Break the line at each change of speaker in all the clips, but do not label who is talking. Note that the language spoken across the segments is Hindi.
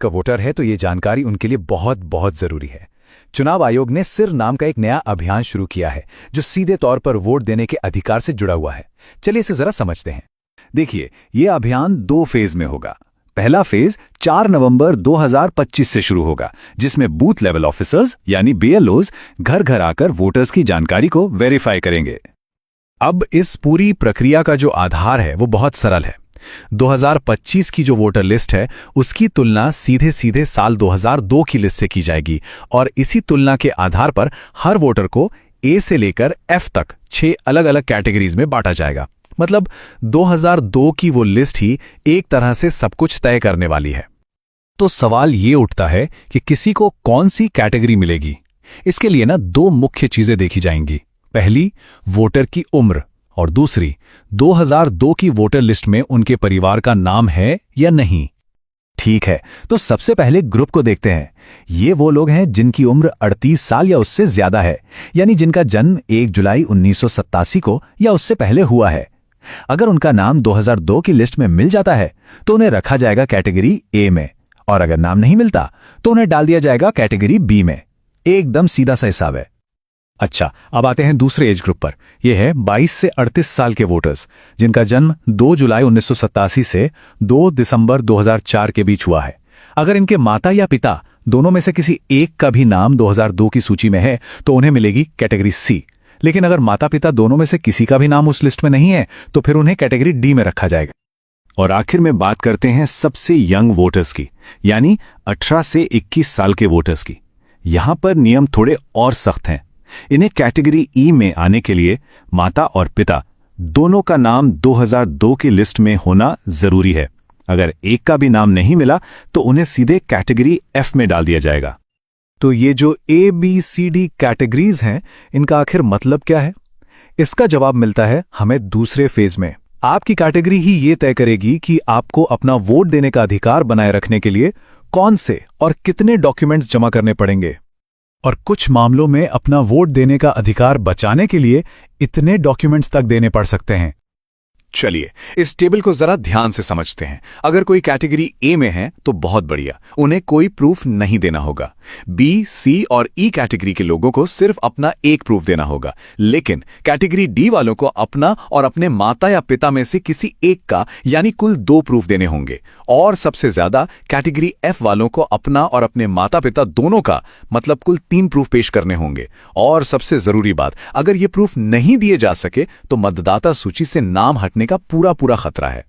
का वोटर है तो ये जानकारी उनके लिए बहुत बहुत जरूरी है। चुनाव आयोग ने सिर नाम का एक नया अभियान शुरू किया है जो सीधे तौर पर वोट देने के अधिकार से जुड़ा हुआ है। चलिए इसे जरा समझते हैं। देखिए, ये अभियान 2 फेज में होगा। पहला फेज 4 नवंबर 2025 से शुरू होगा, जिसमें बूथ लेवल ऑफिसर्स यानी बीएलओज घर घर आकर वोटर्स की जानकारी को वेरीफाई करेंगे। अब इस पूरी प्रक्रिया का जो आधार है वो बहुत सरल है। 2025 की जो वोटर लिस्ट है उसकी तुलना सीधे सीधे साल 2002 की लिस्ट से की जाएगी और इसी तुलना के आधार पर हर वोटर को ए से लेकर एफ तक 6 अलग अलग कैटेगरीज में बांटा जाएगा। मतलब 2002 की वो लिस्ट ही एक तरह से सब कुछ तय करने वाली है। तो सवाल ये उठता है कि किसी को कौन सी कैटेगरी मिलेगी। इसके लिए 2 मुख्य चीजें देखी जाएंगी। पहली, वोटर की उम्र, और दूसरी, 2002 की वोटर लिस्ट में उनके परिवार का नाम है या नहीं। ठीक है, तो सबसे पहले ग्रुप को देखते हैं। ये वो लोग हैं जिनकी उम्र 38 साल या उससे ज्यादा है, यानी जिनका जन्म 1 जुलाई 1987 को या उससे पहले हुआ है। अगर उनका नाम 2002 की लिस्ट में मिल जाता है तो उन्हें रखा जाएगा कैटेगरी ए में, और अगर नाम नहीं मिलता तो उन्हें डाल दिया जाएगा कैटेगरी बी में। एकदम सीधा सा हिसाब है। अच्छा, अब आते हैं दूसरे एज ग्रुप पर। यह है 22 से 38 साल के वोटर्स, जिनका जन्म 2 जुलाई 1987 से 2 दिसंबर 2004 के बीच हुआ है। अगर इनके माता या पिता दोनों में से किसी एक का भी नाम 2002 की सूची में है तो उन्हें मिलेगी कैटेगरी सी। लेकिन अगर माता पिता दोनों में से किसी का भी नाम उस लिस्ट में नहीं है तो फिर उन्हें कैटेगरी डी में रखा जाएगा। और आखिर में बात करते हैं सबसे यंग वोटर्स की, यानी 18 से 21 साल के वोटर्स की। यहां पर नियम थोड़े और सख्त हैं। इन्हें कैटेगरी ई में आने के लिए माता और पिता दोनों का नाम 2002 की लिस्ट में होना जरूरी है। अगर एक का भी नाम नहीं मिला तो उन्हें सीधे कैटेगरी एफ में डाल दिया जाएगा। तो ये जो A B C D categories हैं, इनका आखिर मतलब क्या है? इसका जवाब मिलता है हमें दूसरे फेज में। आपकी कैटेगरी ही ये तय करेगी कि आपको अपना वोट देने का अधिकार बनाए रखने के लिए कौन से और कितने डॉक्यूमेंट्स जमा करने पड़ेंगे, और कुछ मामलों में अपना वोट देने का अधिकार बचाने के लिए इतने डॉक्यूमेंट्स तक देने पड़ सकते हैं। चलिए इस टेबल को जरा ध्यान से समझते हैं। अगर कोई कैटेगरी ए में है तो बहुत बढ़िया, उन्हें कोई प्रूफ नहीं देना होगा। बी, सी और ई कैटेगरी के लोगों को सिर्फ अपना एक प्रूफ देना होगा। लेकिन कैटेगरी डी वालों को अपना और अपने माता या पिता में से किसी एक का यानी कुल 2 प्रूफ देने होंगे। और सबसे ज्यादा कैटेगरी एफ वालों को अपना और अपने माता पिता दोनों का मतलब कुल 3 प्रूफ पेश करने होंगे। और सबसे जरूरी बात, अगर ये प्रूफ नहीं दिए जा सके तो मतदाता सूची से नाम हटने का पूरा खतरा है।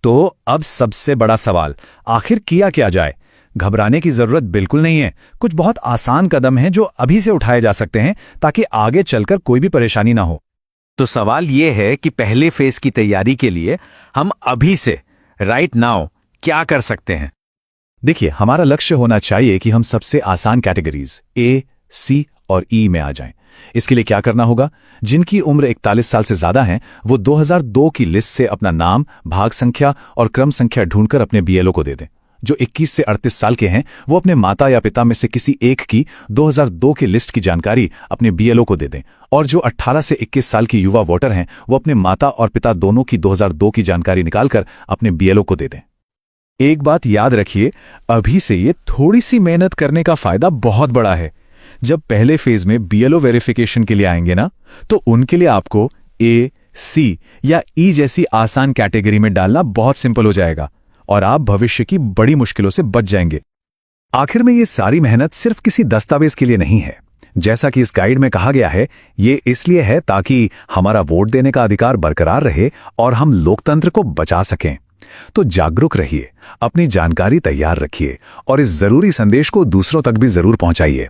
तो अब सबसे बड़ा सवाल, आखिर किया क्या जाए? घबराने की जरूरत बिल्कुल नहीं है। कुछ बहुत आसान कदम हैं जो अभी से उठाए जा सकते हैं ताकि आगे चलकर कोई भी परेशानी ना हो। तो सवाल यह है कि पहले फेज की तैयारी के लिए हम अभी से राइट नाउ क्या कर सकते हैं? देखिए, हमारा लक्ष्य होना चाहिए कि हम सबसे आसान कैटेगरीज ए, सी और ई में आ जाएं। इसके लिए क्या करना होगा? जिनकी उम्र 41 साल से ज्यादा है वो 2002 की लिस्ट से अपना नाम, भाग संख्या और क्रम संख्या ढूंढकर अपने बीएलओ को दे दें। जो 21 से 38 साल के हैं वो अपने माता या पिता में से किसी एक की 2002 की लिस्ट की जानकारी अपने बीएलओ को दे दें। और जो 18 से 21 साल की युवा वोटर हैं वो अपने माता और पिता दोनों की 2002 की जानकारी निकालकर अपने बीएलओ को दे दें। एक बात याद रखिए, अभी से ये थोड़ी सी मेहनत करने का फायदा बहुत बड़ा है। जब पहले फेज में बीएलओ वेरिफिकेशन के लिए आएंगे ना, तो उनके लिए आपको ए, सी या ई जैसी आसान कैटेगरी में डालना बहुत सिंपल हो जाएगा और आप भविष्य की बड़ी मुश्किलों से बच जाएंगे। आखिर में ये सारी मेहनत सिर्फ किसी दस्तावेज के लिए नहीं है। जैसा कि इस गाइड में कहा गया है, ये इसलिए है ताकि हमारा वोट देने का अधिकार बरकरार रहे और हम लोकतंत्र को बचा सकें। तो जागरूक रहिए, अपनी जानकारी तैयार रखिए और इस जरूरी संदेश को दूसरों तक भी जरूर पहुंचाइए।